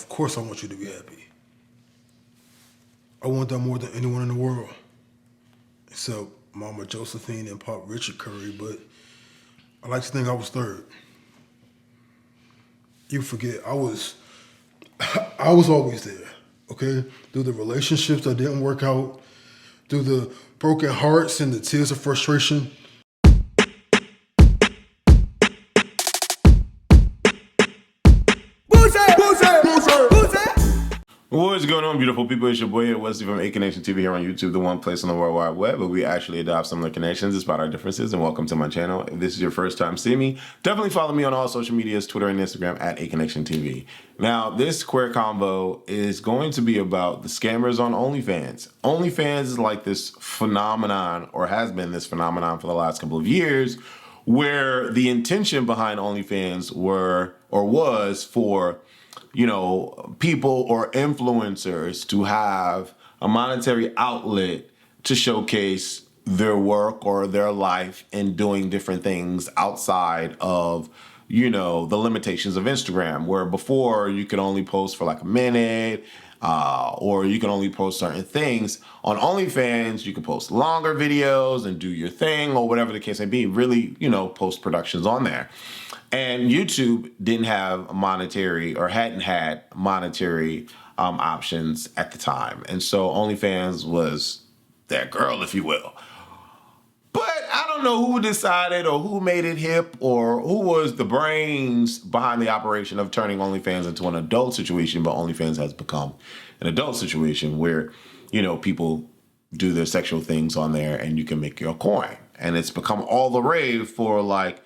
Of course I want you to be happy. I want that more than anyone in the world. Except Mama Josephine and Pop Richard Curry, but I like to think I was third. You forget, I was always there, okay? Through the relationships that didn't work out, through the broken hearts and the tears of frustration. What is going on, beautiful people? It's your boy here, Wesley from A Connection TV here on YouTube, the one place on the World Wide Web where we actually adopt similar connections despite our differences. And welcome to my channel. If this is your first time seeing me, definitely follow me on all social medias, Twitter and Instagram at A Connection TV. Now, this queer convo is going to be about the scammers on Onlyfans. Onlyfans is like this phenomenon, or has been this phenomenon for the last couple of years, where the intention behind Onlyfans was for, you know, people or influencers to have a monetary outlet to showcase their work or their life in doing different things outside of, you know, the limitations of Instagram, where before you could only post for like a minute, or you can only post certain things. On OnlyFans, you can post longer videos and do your thing or whatever the case may be, really, you know, post productions on there. And YouTube didn't have monetary or hadn't had monetary options at the time. And so OnlyFans was that girl, if you will. But I don't know who decided or who made it hip or who was the brains behind the operation of turning OnlyFans into an adult situation, but OnlyFans has become an adult situation where, you know, people do their sexual things on there and you can make your coin. And it's become all the rave for like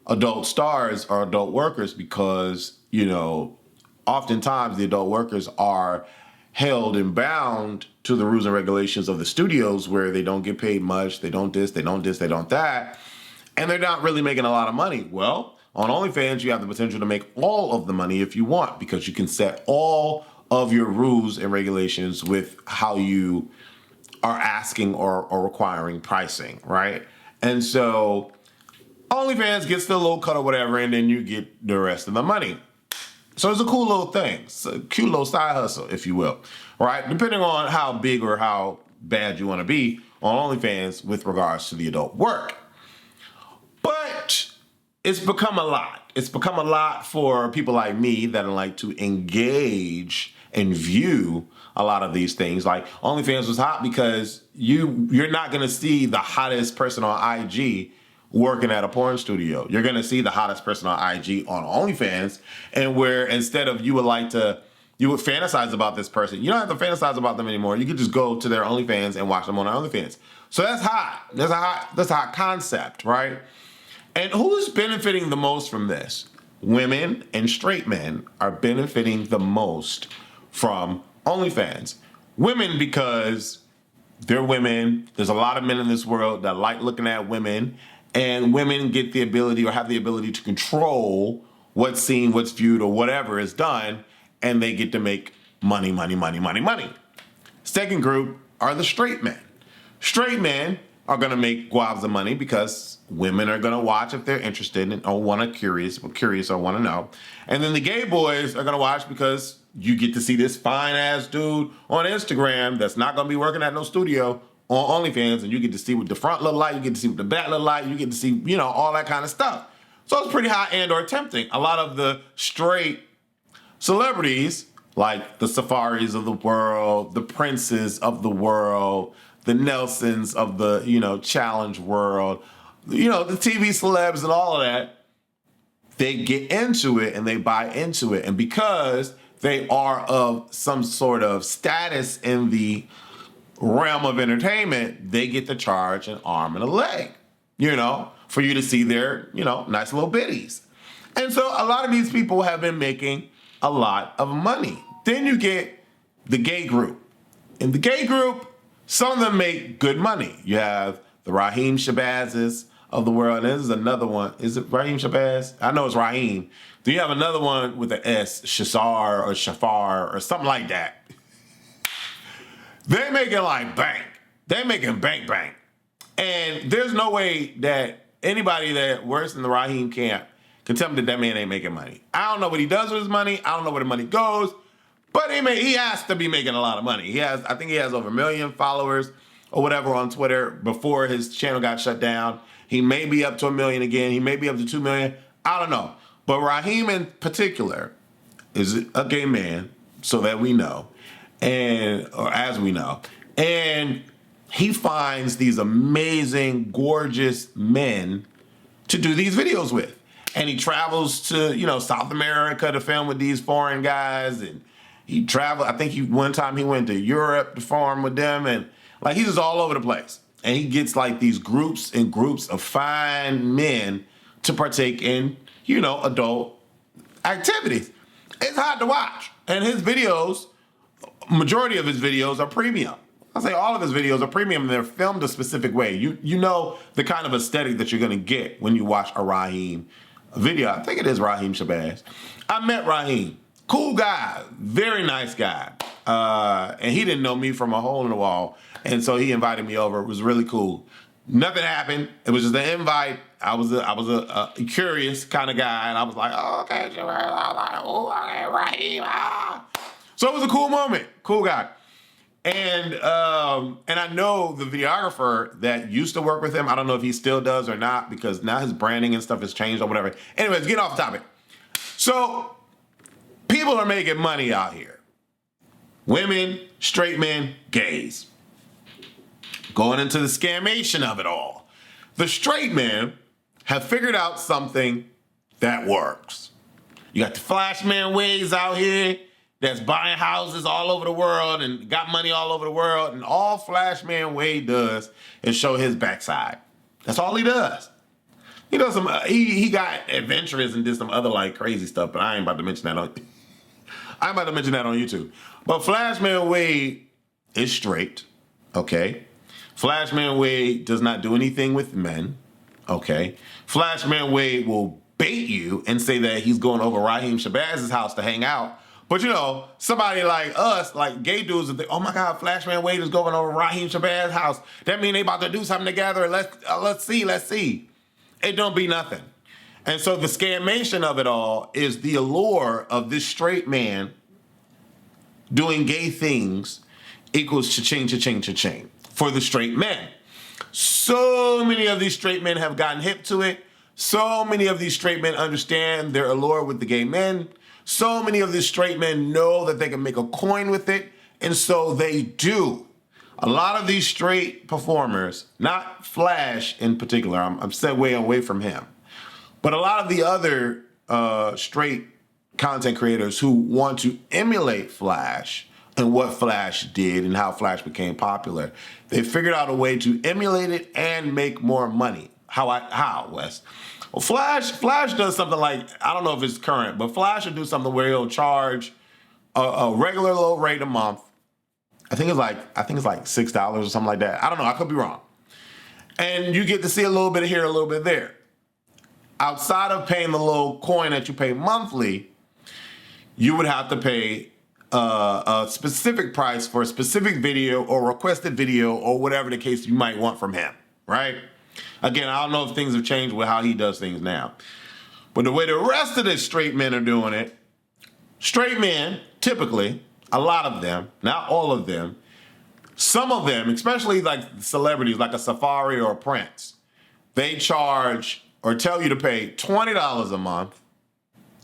adult stars or adult workers because, you know, oftentimes the adult workers are held and bound to the rules and regulations of the studios where they don't get paid much, they don't this, they don't that, and they're not really making a lot of money. Well, on OnlyFans, you have the potential to make all of the money if you want because you can set all of your rules and regulations with how you are asking or requiring pricing, right? And so OnlyFans gets the little cut or whatever, and then you get the rest of the money. So it's a cool little thing. It's a cute little side hustle, if you will, right? Depending on how big or how bad you want to be on OnlyFans with regards to the adult work. But it's become a lot. It's become a lot for people like me that like to engage and view a lot of these things. Like OnlyFans was hot because you're not going to see the hottest person on IG working at a porn studio. You're going to see the hottest person on IG on OnlyFans, and where instead of you would fantasize about this person, you don't have to fantasize about them anymore. You can just go to their OnlyFans and watch them on OnlyFans. So that's hot. That's a hot concept, right? And who's benefiting the most from this? Women and straight men are benefiting the most from OnlyFans. Women because they're women. There's a lot of men in this world that like looking at women. And women get the ability or have the ability to control what's seen, what's viewed, or whatever is done, and they get to make money. Second group are the straight men. Straight men are going to make gobs of money because women are going to watch if they're interested and or curious or want to know. And then the gay boys are going to watch because you get to see this fine-ass dude on Instagram that's not going to be working at no studio on OnlyFans, and you get to see what the front look like, you get to see what the back look like, you get to see, you know, all that kind of stuff. So it's pretty hot and or tempting. A lot of the straight celebrities, like the Safaris of the world, the Princes of the world, the Nelsons of the, you know, challenge world, you know, the TV celebs and all of that, they get into it and they buy into it. And because they are of some sort of status in the realm of entertainment, they get to charge an arm and a leg, you know, for you to see their, you know, nice little bitties. And so a lot of these people have been making a lot of money. Then you get the gay group. In the gay group, some of them make good money. You have the Raheem Shabazes of the world. And this is another one. Is it Raheem Shabazz? I know it's Raheem. Then you have another one with an S, Shazar or Shafar or something like that. They're making like bank. They're making bank. And there's no way that anybody that works in the Raheem camp can tell me that man ain't making money. I don't know what he does with his money. I don't know where the money goes. But he has to be making a lot of money. I think he has over 1 million followers or whatever on Twitter before his channel got shut down. He may be up to 1 million again. He may be up to 2 million. I don't know. But Raheem in particular is a gay man, so that we know, or as we know. And he finds these amazing, gorgeous men to do these videos with. And he travels to, South America to film with these foreign guys. And he traveled, I think one time he went to Europe to film with them. And like, he's just all over the place. And he gets like these groups and groups of fine men to partake in, adult activities. It's hard to watch. And his videos, majority of his videos are premium. I say all of his videos are premium and they're filmed a specific way. You know the kind of aesthetic that you're going to get when you watch a Raheem video. I think it is Raheem Shabazz. I met Raheem. Cool guy. Very nice guy. And he didn't know me from a hole in the wall. And so he invited me over. It was really cool. Nothing happened. It was just an invite. I was a curious kind of guy. And I was like, oh, okay. I was like, oh, okay, Raheem. Ah. So it was a cool moment. Cool guy. And I know the videographer that used to work with him. I don't know if he still does or not because now his branding and stuff has changed or whatever. Anyways, get off topic. So people are making money out here. Women, straight men, gays. Going into the scammation of it all. The straight men have figured out something that works. You got the flash man ways out here that's buying houses all over the world and got money all over the world. And all Flashman Wade does is show his backside. That's all he does. He does some, he got adventurous and did some other like crazy stuff, but I ain't about to mention that on YouTube. But Flashman Wade is straight, okay? Flashman Wade does not do anything with men, okay? Flashman Wade will bait you and say that he's going over Raheem Shabazz's house to hang out. But somebody like us, like gay dudes, think, oh my God, Flashman Wade is going over Raheem Shabazz's house. That mean they about to do something together. Let's see. It don't be nothing. And so the scammation of it all is the allure of this straight man doing gay things equals cha-ching for the straight men. So many of these straight men have gotten hip to it. So many of these straight men understand their allure with the gay men. So many of these straight men know that they can make a coin with it, and so they do. A lot of these straight performers, not Flash in particular, I'm way away from him, but a lot of the other straight content creators who want to emulate Flash and what Flash did and how Flash became popular, they figured out a way to emulate it and make more money. How, Wes? Well, Flash does something like, I don't know if it's current, but Flash will do something where he'll charge a regular low rate a month. I think it's like $6 or something like that. I don't know. I could be wrong. And you get to see a little bit here, a little bit there. Outside of paying the little coin that you pay monthly, you would have to pay a specific price for a specific video or requested video or whatever the case you might want from him, right? Again, I don't know if things have changed with how he does things now. But the way the rest of the straight men are doing it, straight men, typically, a lot of them, not all of them, some of them, especially like celebrities like a Safari or a Prince, they charge or tell you to pay $20 a month.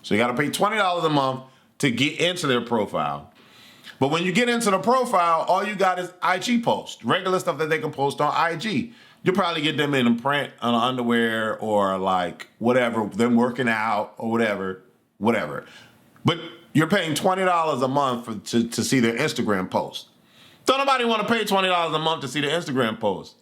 So you got to pay $20 a month to get into their profile. But when you get into the profile, all you got is IG posts, regular stuff that they can post on IG. You'll probably get them in a print on underwear or like whatever, them working out or whatever. But you're paying $20 a month to see their Instagram post. Don't nobody want to pay $20 a month to see their Instagram post.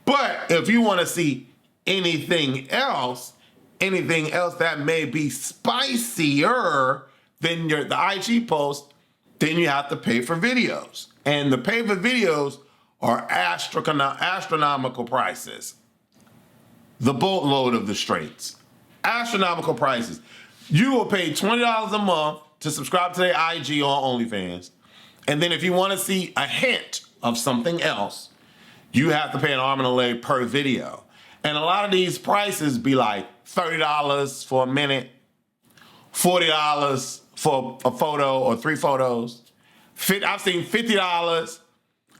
But if you want to see anything else that may be spicier than the IG post, then you have to pay for videos. And the pay for videos are astronomical prices. The boatload of the straights. Astronomical prices. You will pay $20 a month to subscribe to their IG on Onlyfans. And then if you want to see a hint of something else, you have to pay an arm and a leg per video. And a lot of these prices be like $30 for a minute, $40 for a photo or 3 photos. I've seen $50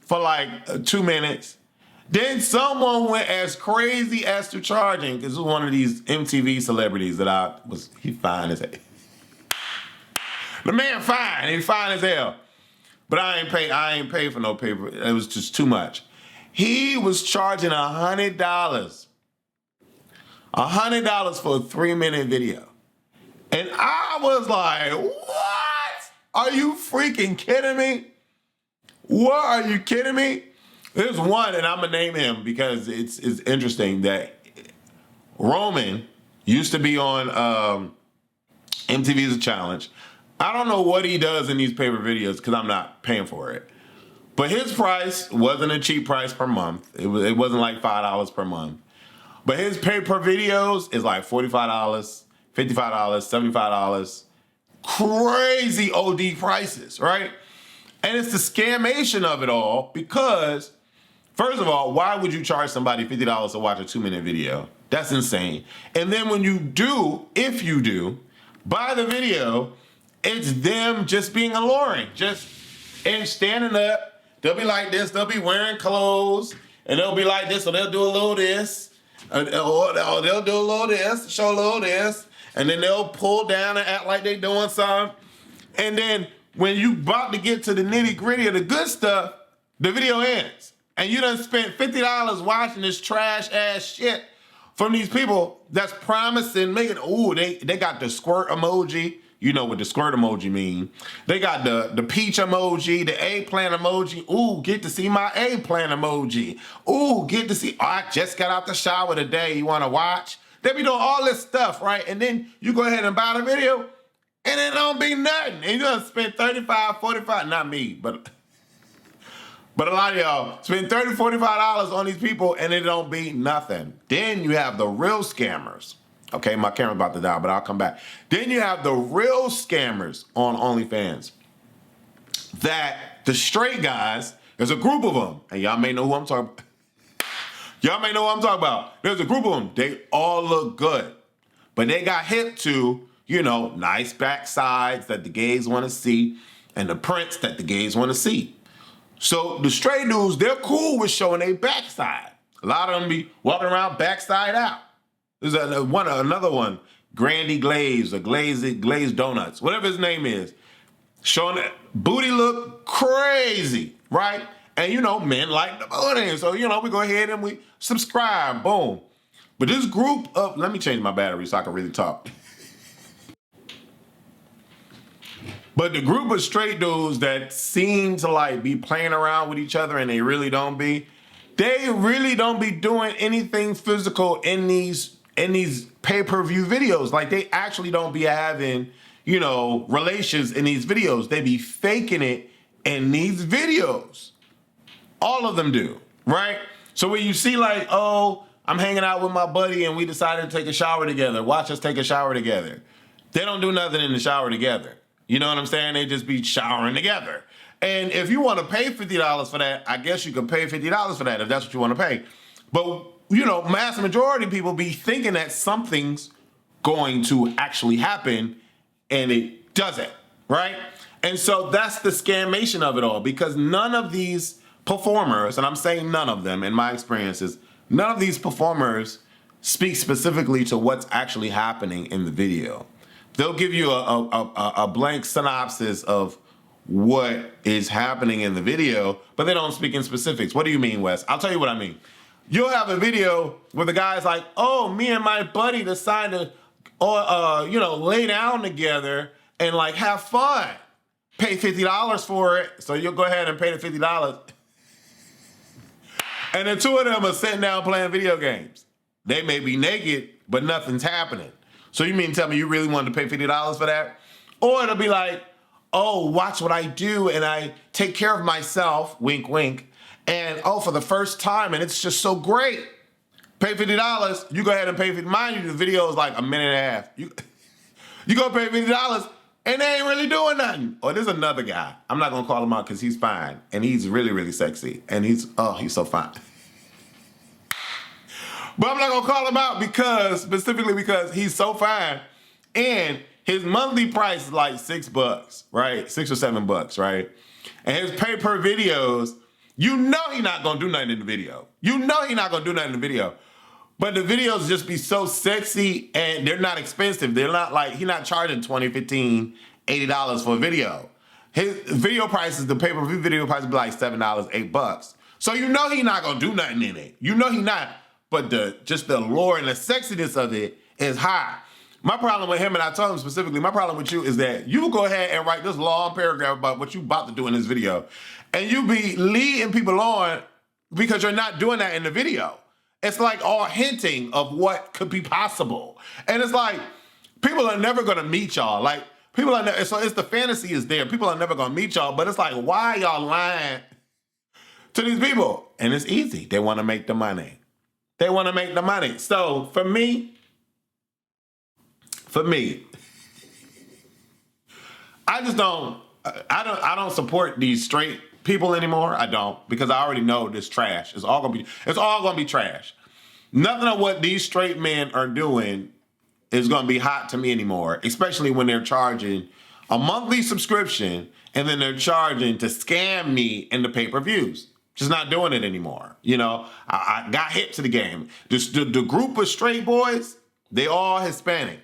for like 2 minutes. Then someone went as crazy as to charging, because it was one of these MTV celebrities that he fine as hell. The man fine, he fine as hell. But I ain't pay for no paper. It was just too much. He was charging $100. $100 for a 3-minute video. And I was like, what? Are you freaking kidding me? What, are you kidding me? There's one, and I'm going to name him because it's interesting that Roman used to be on MTV's Challenge. I don't know what he does in these paper videos because I'm not paying for it. But his price wasn't a cheap price per month. It wasn't like $5 per month. But his pay-per videos is like $45, $55, $75. Crazy OD prices, right? And it's the scammation of it all because, first of all, why would you charge somebody $50 to watch a 2-minute video? That's insane. And then when you do, if you do, buy the video, it's them just being alluring, and standing up. They'll be like this. They'll be wearing clothes, and they'll be like this, or they'll do a little this, or they'll do a little this, show a little this, and then they'll pull down and act like they're doing something. And then when you about to get to the nitty-gritty of the good stuff, the video ends. And you done spent $50 watching this trash-ass shit from these people that's promising, they got the squirt emoji. You know what the squirt emoji mean. They got the peach emoji, the eggplant emoji. Ooh, get to see my eggplant emoji. Ooh, get to see, I just got out the shower today. You want to watch? They be doing all this stuff, right? And then you go ahead and buy the video, and it don't be nothing. And you done spend $35, $45, not me, but a lot of y'all spend $30, $45 on these people, and it don't be nothing. Then you have the real scammers. Okay, my camera's about to die, but I'll come back. Then you have the real scammers on Onlyfans. That the straight guys, there's a group of them, and y'all may know who I'm talking about. Y'all may know what I'm talking about. There's a group of them. They all look good. But they got hip to, nice backsides that the gays want to see and the prints that the gays want to see. So the straight dudes, they're cool with showing their backside. A lot of them be walking around backside out. There's another one, Grandy Glaze or Glazed Donuts, whatever his name is, showing that booty look crazy, right? And men like the booty, so we go ahead and we subscribe, boom. But this group of, let me change my battery so I can really talk. But the group of straight dudes that seem to be playing around with each other and they really don't be doing anything physical in these pay-per-view videos. Like, they actually don't be having, relations in these videos. They be faking it in these videos. All of them do, right? So when you see I'm hanging out with my buddy and we decided to take a shower together, watch us take a shower together. They don't do nothing in the shower together. You know what I'm saying? They just be showering together. And if you want to pay $50 for that, I guess you could pay $50 for that if that's what you want to pay. But, mass majority of people be thinking that something's going to actually happen, and it doesn't, right? And so that's the scammation of it all, because none of these performers, and I'm saying none of them in my experiences, none of these performers speak specifically to what's actually happening in the video. They'll give you a blank synopsis of what is happening in the video, but they don't speak in specifics. What do you mean, Wes? I'll tell you what I mean. You'll have a video where the guy's like, oh, me and my buddy decided to, lay down together and have fun. Pay $50 for it. So you'll go ahead and pay the $50. And the two of them are sitting down playing video games. They may be naked, but nothing's happening. So you mean tell me you really wanted to pay $50 for that? Or it'll be like, oh, watch what I do and I take care of myself, wink, wink. And for the first time, and it's just so great. Pay $50, you go ahead and pay $50. Mind you, the video is like a minute and a half. You go pay $50 and they ain't really doing nothing. Or there's another guy. I'm not gonna call him out because he's fine. And he's really, really sexy. And he's so fine. But I'm not gonna call him out specifically because he's so fine. And his monthly price is like $6, right? $6 or $7, right? And his pay-per videos, you know he's not gonna do nothing in the video. You know he's not gonna do nothing in the video. But the videos just be so sexy and they're not expensive. They're not like, he's not charging $20, $15, $80 for a video. His video prices, the pay-per-view video price would be like $7, $8. So you know he's not gonna do nothing in it. You know he's not. But just the allure and the sexiness of it is high. My problem with him, and I told him specifically, my problem with you is that you go ahead and write this long paragraph about what you about to do in this video, and you be leading people on because you're not doing that in the video. It's like all hinting of what could be possible. And it's like, people are never gonna meet y'all. Like, people are never, so it's the fantasy is there. People are never gonna meet y'all, but it's like, why y'all lying to these people? And it's easy. They wanna make the money. They wanna make the money. So for me, I just don't, I don't support these straight people anymore. I don't, because I already know this trash. It's all gonna be trash. Nothing of what these straight men are doing is gonna be hot to me anymore, especially when they're charging a monthly subscription and then they're charging to scam me in the pay-per-views. Just not doing it anymore. You know, I got hip to the game. The group of straight boys, they all Hispanic.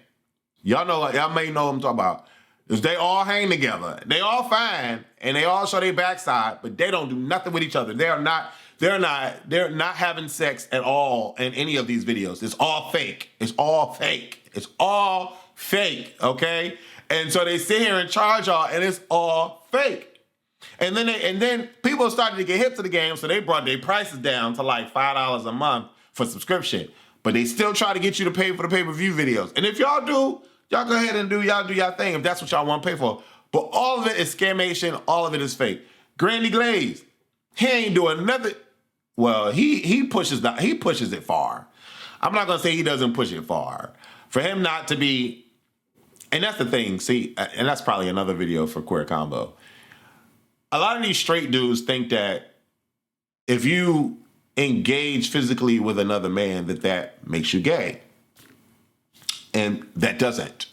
Y'all may know what I'm talking about. Is they all hang together. They all fine and they all show their backside, but they don't do nothing with each other. They're not having sex at all in any of these videos. It's all fake. It's all fake. It's all fake, okay? And so they sit here and charge y'all and it's all fake. And then people started to get hip to the game, so they brought their prices down to like $5 a month for subscription. But they still try to get you to pay for the pay-per-view videos. And if y'all do, y'all go ahead and do y'all thing if that's what y'all want to pay for. But all of it is scammation. All of it is fake. Granny Glaze, he ain't doing nothing. Well, he pushes it far. I'm not gonna say he doesn't push it far. For him not to be, and that's the thing. See, and that's probably another video for Queer Convo. A lot of these straight dudes think that if you engage physically with another man, that makes you gay. And that doesn't.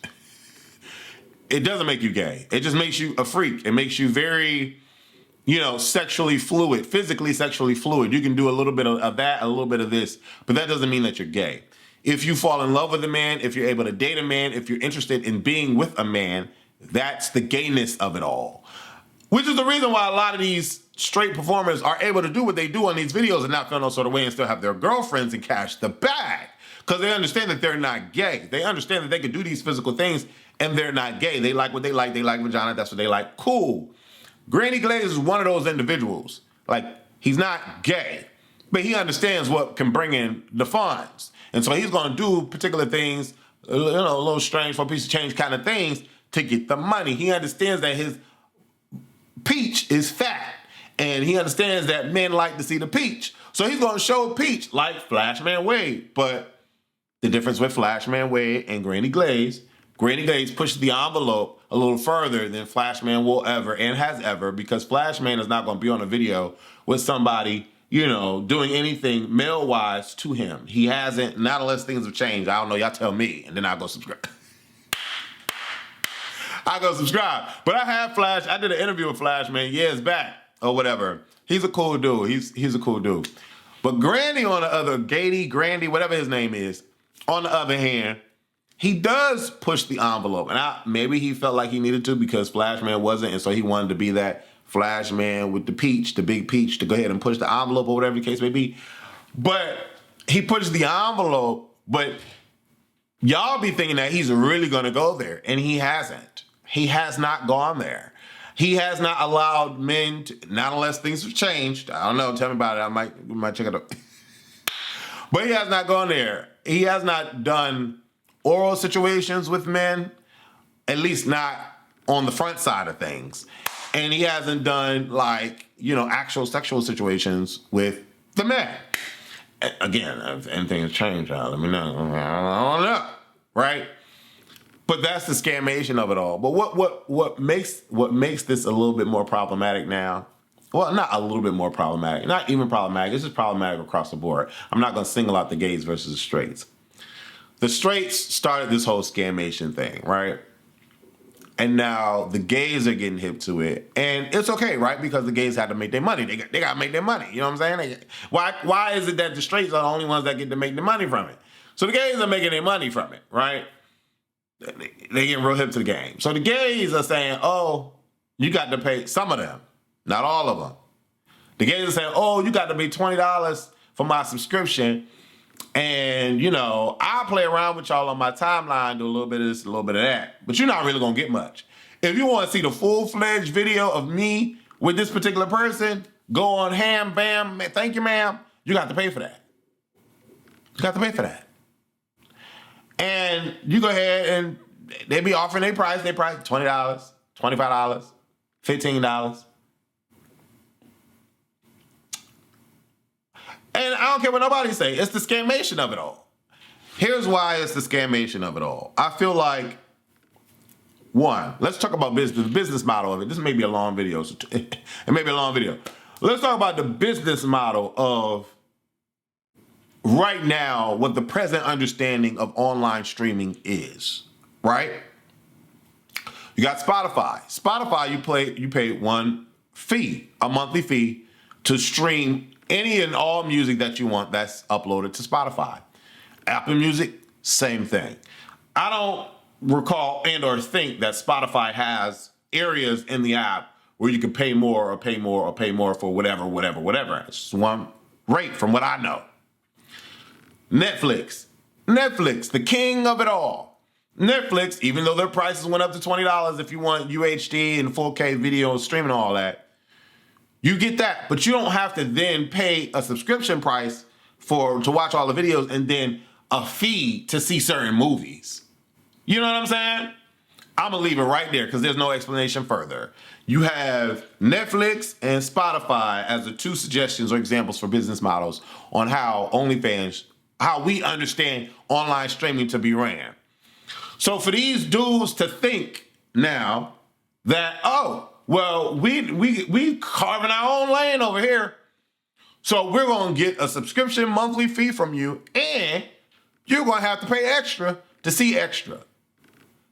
It doesn't make you gay. It just makes you a freak. It makes you very, sexually fluid, physically sexually fluid. You can do a little bit of that, a little bit of this, but that doesn't mean that you're gay. If you fall in love with a man, if you're able to date a man, if you're interested in being with a man, that's the gayness of it all. Which is the reason why a lot of these straight performers are able to do what they do on these videos and not feel no sort of way and still have their girlfriends and cash the bag. Because they understand that they're not gay. They understand that they can do these physical things and they're not gay. They like what they like. They like vagina. That's what they like. Cool. Granny Glaze is one of those individuals. Like, he's not gay, but he understands what can bring in the funds. And so he's going to do particular things, a little strange for a piece of change kind of things to get the money. He understands that his peach is fat. And he understands that men like to see the peach. So he's going to show peach like Flashman Wade. But the difference with Flashman Wade and Granny Glaze pushes the envelope a little further than Flashman will ever and has ever, because Flashman is not going to be on a video with somebody, doing anything male-wise to him. He hasn't, not unless things have changed. I don't know, y'all tell me, and then I'll go subscribe. But I did an interview with Flashman years back or whatever. He's a cool dude. He's a cool dude. But Grandy on the other, Grandy, whatever his name is, on the other hand, he does push the envelope. And maybe he felt like he needed to because Flashman wasn't, and so he wanted to be that Flashman with the peach, the big peach, to go ahead and push the envelope or whatever the case may be. But he pushes the envelope, but y'all be thinking that he's really going to go there, and he hasn't. He has not gone there. He has not allowed men to, not unless things have changed. I don't know. Tell me about it. We might check it out. But he has not gone there. He has not done oral situations with men, at least not on the front side of things. And he hasn't done actual sexual situations with the men. Again, if anything has changed, let me know. I don't know. Right? But that's the scammation of it all. But what makes this a little bit more problematic now? Well, not a little bit more problematic. Not even problematic. It's just problematic across the board. I'm not going to single out the gays versus the straights. The straights started this whole scammation thing, right? and now the gays are getting hip to it, and it's okay, right? Because the gays had to make their money. They got to make their money. You know what I'm saying? Why is it that the straights are the only ones that get to make the money from it? So the gays are making their money from it, right? They getting real hip to the game. So the gays are saying, oh, you got to pay, some of them, not all of them. The gays are saying, oh, you got to pay $20 for my subscription. And, you know, I'll play around with y'all on my timeline, do a little bit of this, a little bit of that. But you're not really going to get much. If you want to see the full-fledged video of me with this particular person, go on Ham Bam, thank you, ma'am. You got to pay for that. You got to pay for that. And you go ahead and they be offering their price $20, $25, $15. And I don't care what nobody say. It's the scammation of it all. Here's why it's the scammation of it all. I feel like, one, let's talk about the business model of it. This may be a long video. So it may be a long video. Let's talk about the business model of right now, what the present understanding of online streaming is, right? You got Spotify. Spotify, you pay one fee, a monthly fee, to stream any and all music that you want that's uploaded to Spotify. Apple Music, same thing. I don't recall and or think that Spotify has areas in the app where you can pay more or pay more or pay more for whatever. It's just one rate from what I know. Netflix, the king of it all. Netflix, even though their prices went up to $20 if you want UHD and 4K video streaming and all that, you get that, but you don't have to then pay a subscription price to watch all the videos and then a fee to see certain movies. You know what I'm saying? I'm going to leave it right there because there's no explanation further. You have Netflix and Spotify as the two suggestions or examples for business models on how OnlyFans, how we understand online streaming to be ran. So for these dudes to think now that, oh, well, we carving our own lane over here. So we're going to get a subscription monthly fee from you, and you're going to have to pay extra to see extra.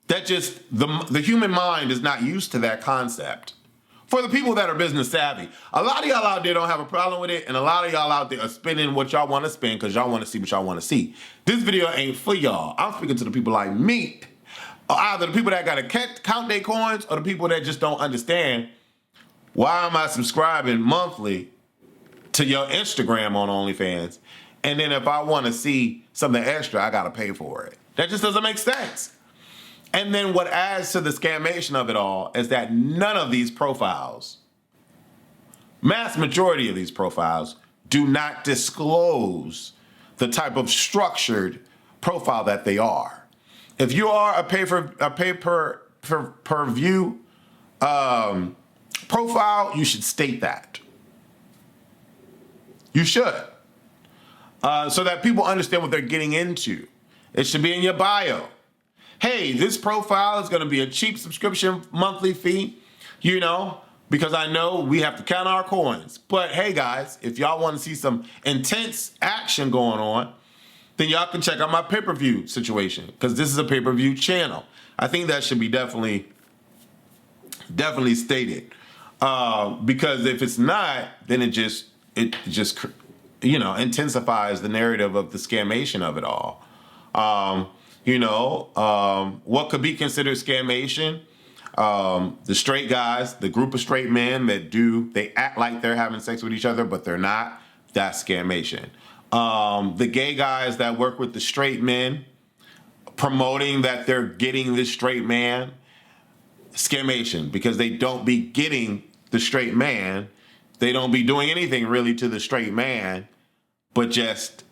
That just, the human mind is not used to that concept. For the people that are business savvy, a lot of y'all out there don't have a problem with it, and a lot of y'all out there are spending what y'all want to spend because y'all want to see what y'all want to see. This video ain't for y'all. I'm speaking to the people like me. Either the people that got to count their coins or the people that just don't understand, why am I subscribing monthly to your Instagram on OnlyFans, and then if I want to see something extra, I got to pay for it. That just doesn't make sense. And then what adds to the scammation of it all is that none of these profiles, mass majority of these profiles, do not disclose the type of structured profile that they are. If you are a pay per view profile, you should state that. You should. So that people understand what they're getting into. It should be in your bio. Hey, this profile is going to be a cheap subscription monthly fee, you know, because I know we have to count our coins. But hey, guys, if y'all want to see some intense action going on, then y'all can check out my pay-per-view situation, because this is a pay-per-view channel. I think that should be definitely stated. Because if it's not, then it just intensifies the narrative of the scammation of it all. What could be considered scammation? The straight guys, the group of straight men they act like they're having sex with each other, but they're not. That's scammation. The gay guys that work with the straight men, promoting that they're getting this straight man, scammation, because they don't be getting the straight man. They don't be doing anything really to the straight man, but just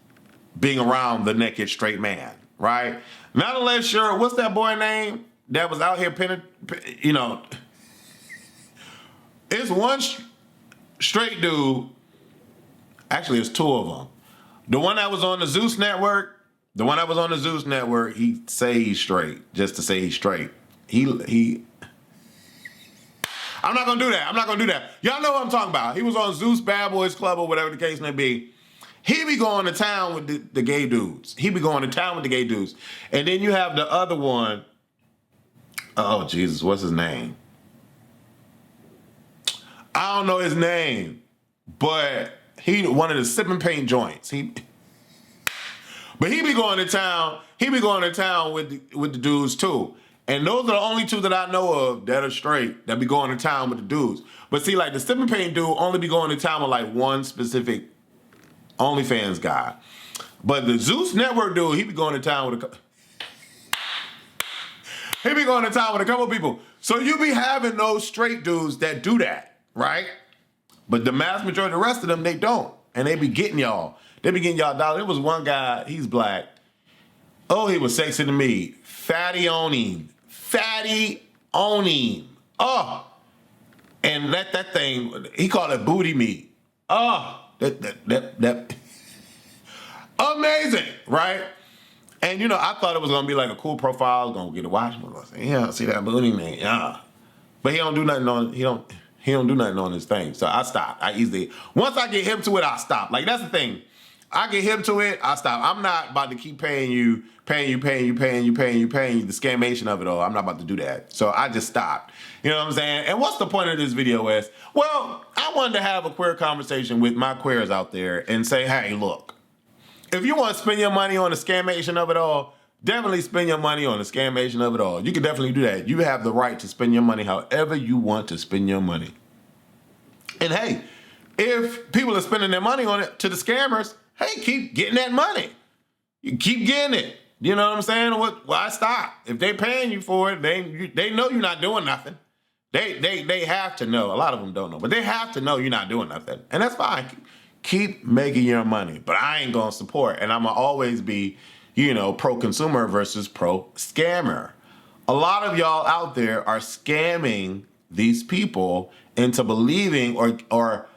being around the naked straight man, right? Not unless you're, what's that boy name that was out here it's one straight dude. Actually, it's two of them. The one that was on the Zeus network, he say he's straight just to say he's straight. I'm not gonna do that. Y'all know what I'm talking about. He was on Zeus Bad Boys Club or whatever the case may be. He be going to town with the gay dudes. And then you have the other one, Oh, Jesus, what's his name? I don't know his name, but he one of the sipping paint joints. But he be going to town. He be going to town with the dudes too. And those are the only two that I know of that are straight that be going to town with the dudes. But see, like the sipping paint dude only be going to town with like one specific OnlyFans guy. But the Zeus Network dude, he be going to town with he be going to town with a couple people. So you be having those straight dudes that do that, right? But the mass majority of the rest of them, they don't. And they be getting y'all. They be getting y'all dollars. There was one guy, he's black. Oh, he was sexy to me. Fatty on him. Fatty on him. Oh. And let that thing, he called it booty meat. Oh. That. Amazing, right? And, you know, I thought it was going to be like a cool profile. I was going to get a watch. I was like, yeah, see that booty meat. Yeah. But he don't do nothing on, he don't do nothing on his thing. So I stopped. Once I get hip to it, I stop. Like, that's the thing. I get hip to it, I stop. I'm not about to keep paying you the scammation of it all. I'm not about to do that. So I just stopped. You know what I'm saying? And what's the point of this video, Wes? Well, I wanted to have a queer conversation with my queers out there and say, hey, look, if you want to spend your money on the scammation of it all, definitely spend your money on the scammation of it all. You can definitely do that. You have the right to spend your money however you want to spend your money. And hey, if people are spending their money on it to the scammers, hey, keep getting that money. You keep getting it. You know what I'm saying? Why stop? If they paying you for it, they know you're not doing nothing. They have to know. A lot of them don't know, but they have to know you're not doing nothing. And that's fine. Keep making your money. But I ain't going to support. And I'm going to always be, you know, pro-consumer versus pro-scammer. A lot of y'all out there are scamming these people into believing or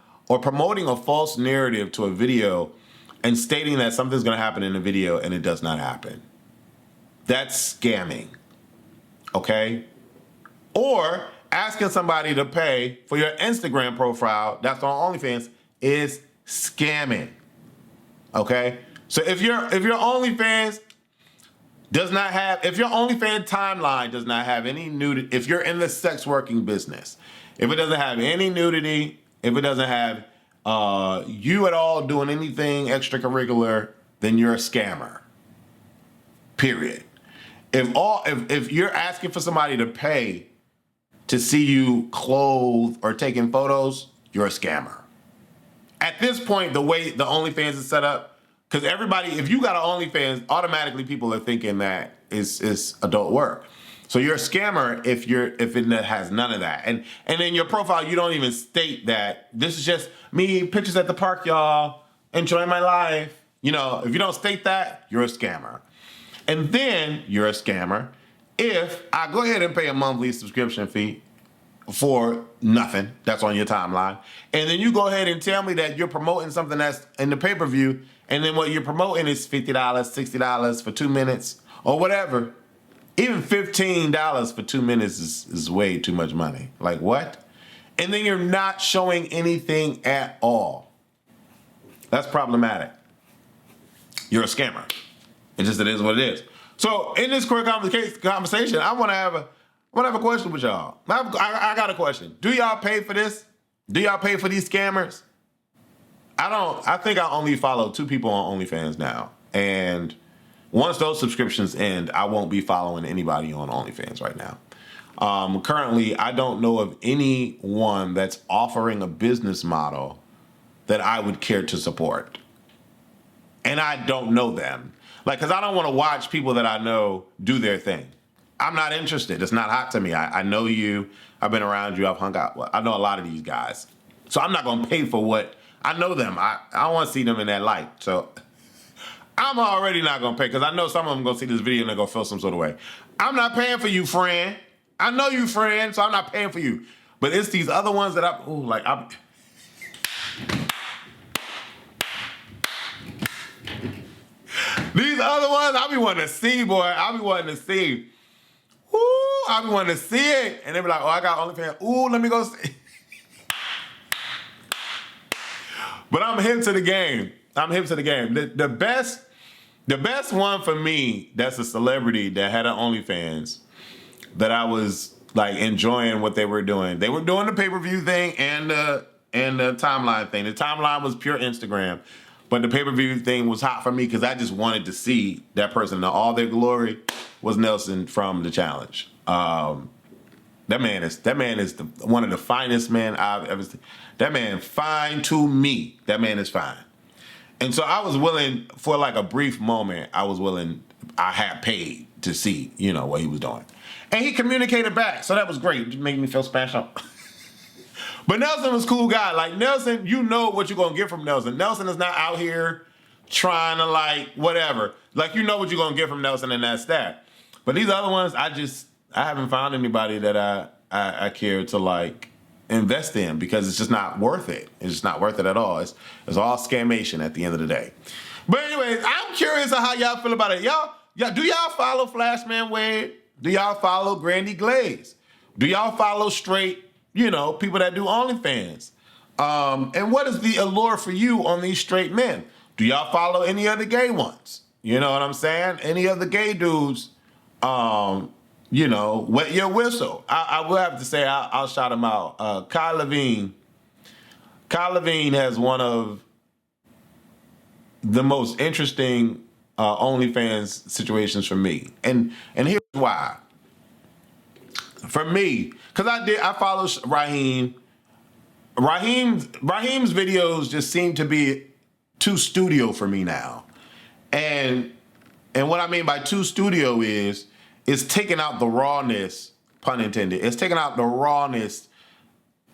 promoting a false narrative to a video and stating that something's going to happen in the video and it does not happen. That's scamming, okay? Or asking somebody to pay for your Instagram profile that's on OnlyFans is scamming, okay? So if your OnlyFans does not have, if your OnlyFans timeline does not have any nudity, if you're in the sex working business, if it doesn't have any nudity, if it doesn't have you at all doing anything extracurricular, then you're a scammer. Period. If you're asking for somebody to pay to see you clothed or taking photos, you're a scammer. At this point, the way the OnlyFans is set up, because everybody, if you got an OnlyFans, automatically people are thinking that it's adult work. So you're a scammer if it has none of that. And in your profile, you don't even state that this is just me, pictures at the park, y'all, enjoying my life. You know, if you don't state that, you're a scammer. And then you're a scammer if I go ahead and pay a monthly subscription fee for nothing that's on your timeline, and then you go ahead and tell me that you're promoting something that's in the pay-per-view, and then what you're promoting is $50, $60 for 2 minutes or whatever. Even $15 for 2 minutes is way too much money. Like, what? And then you're not showing anything at all. That's problematic. You're a scammer. It is what it is. So in this quick conversation, I want to have a question with y'all. I got a question. Do y'all pay for this? Do y'all pay for these scammers? I think I only follow 2 people on OnlyFans now. And once those subscriptions end, I won't be following anybody on OnlyFans right now. Currently, I don't know of anyone that's offering a business model that I would care to support. And I don't know them. Like, because I don't want to watch people that I know do their thing. I'm not interested. It's not hot to me. I know you. I've been around you. I've hung out. I know a lot of these guys. So I'm not going to pay for what I know them. I want to see them in that light. So I'm already not going to pay because I know some of them going to see this video and they're going to feel some sort of way. I'm not paying for you, friend. I know you, friend, so I'm not paying for you. But it's these other ones that these other ones, I be wanting to see, boy. I be wanting to see. Ooh, I be wanting to see it. And they be like, oh, I got OnlyFans. Ooh, let me go see. But I'm hip to the game. The best one for me that's a celebrity that had an OnlyFans that I was like enjoying what they were doing. They were doing the pay-per-view thing and the timeline thing. The timeline was pure Instagram, but the pay-per-view thing was hot for me because I just wanted to see that person in all their glory. Was Nelson from the challenge. That man is one of the finest men I've ever seen. That man fine to me. That man is fine. And so I was willing, for like a brief moment, I had paid to see, what he was doing. And he communicated back. So that was great. It made me feel special. But Nelson was a cool guy. Like Nelson, you know what you're going to get from Nelson. Nelson is not out here trying to like whatever. Like you know what you're going to get from Nelson and that's that. But these other ones, I haven't found anybody that I care to like invest in because it's just not worth it. It's just not worth it at all. It's all scammation at the end of the day. But anyways, I'm curious on how y'all feel about it. Y'all, do y'all follow Flashman Wade? Do y'all follow Grandy Glaze? Do y'all follow straight, people that do OnlyFans? And what is the allure for you on these straight men? Do y'all follow any of the gay ones? You know what I'm saying? Any of the gay dudes? Wet your whistle. I will have to say I'll shout him out. Kai Levine has one of the most interesting OnlyFans situations for me, and here's why. For me, because I follow Raheem. Raheem's videos just seem to be too studio for me now, and what I mean by too studio is taking out the rawness, pun intended. It's taking out the rawness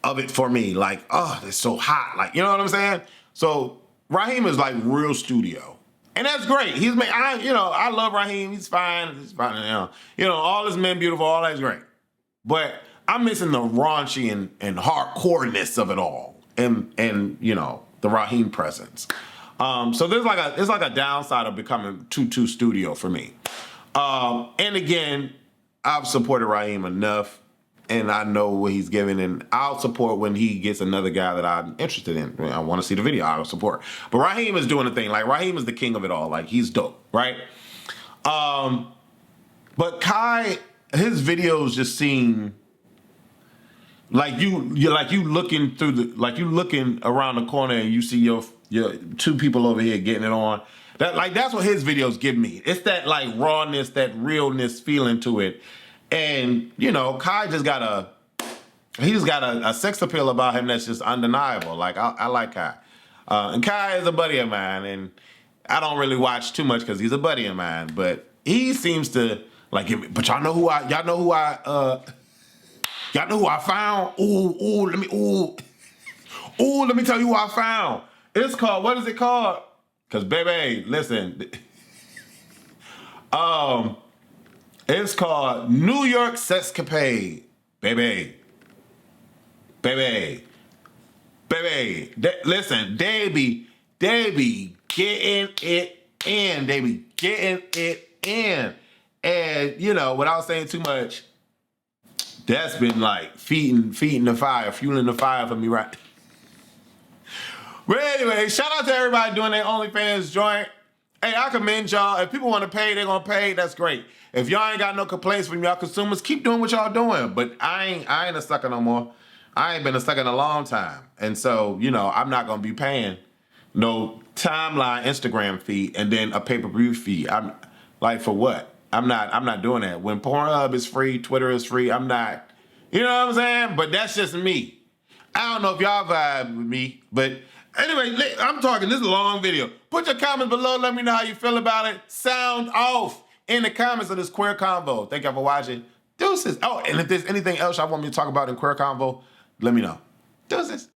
of it for me. Like, oh, it's so hot. Like, you know what I'm saying? So Raheem is like real studio. And that's great. I love Raheem. He's fine. He's fine. All his men beautiful. All that's great. But I'm missing the raunchy and hardcoreness of it all. And the Raheem presence. So there's like a downside of becoming too studio for me. And again, I've supported Raheem enough, and I know what he's giving, and I'll support when he gets another guy that I'm interested in. I want to see the video, I'll support. But Raheem is doing a thing. Like, Raheem is the king of it all. Like, he's dope, right? But Kai, his videos just seem like you looking around the corner and you see your two people over here getting it on. That's what his videos give me. It's that like rawness, that realness feeling to it. And, Kai just got a sex appeal about him that's just undeniable. Like, I like Kai. And Kai is a buddy of mine, and I don't really watch too much because he's a buddy of mine, but he seems to like give me, but y'all know who I found? Let me tell you who I found. It's called, what is it called? Because, baby, listen. It's called New York Sexcapade. Baby. Listen, they be getting it in. They be getting it in. And, without saying too much, that's been like feeding the fire, fueling the fire for me, right? But anyway, shout out to everybody doing their OnlyFans joint. Hey, I commend y'all. If people want to pay, they're going to pay. That's great. If y'all ain't got no complaints from y'all consumers, keep doing what y'all doing. But I ain't a sucker no more. I ain't been a sucker in a long time. And so, I'm not going to be paying no timeline Instagram fee and then a pay-per-view fee. I'm like, for what? I'm not doing that. When Pornhub is free, Twitter is free, I'm not, you know what I'm saying? But that's just me. I don't know if y'all vibe with me, but anyway, I'm talking, this is a long video. Put your comments below, let me know how you feel about it. Sound off in the comments of this Queer Convo. Thank y'all for watching. Deuces. Oh, and if there's anything else y'all want me to talk about in Queer Convo, let me know. Deuces.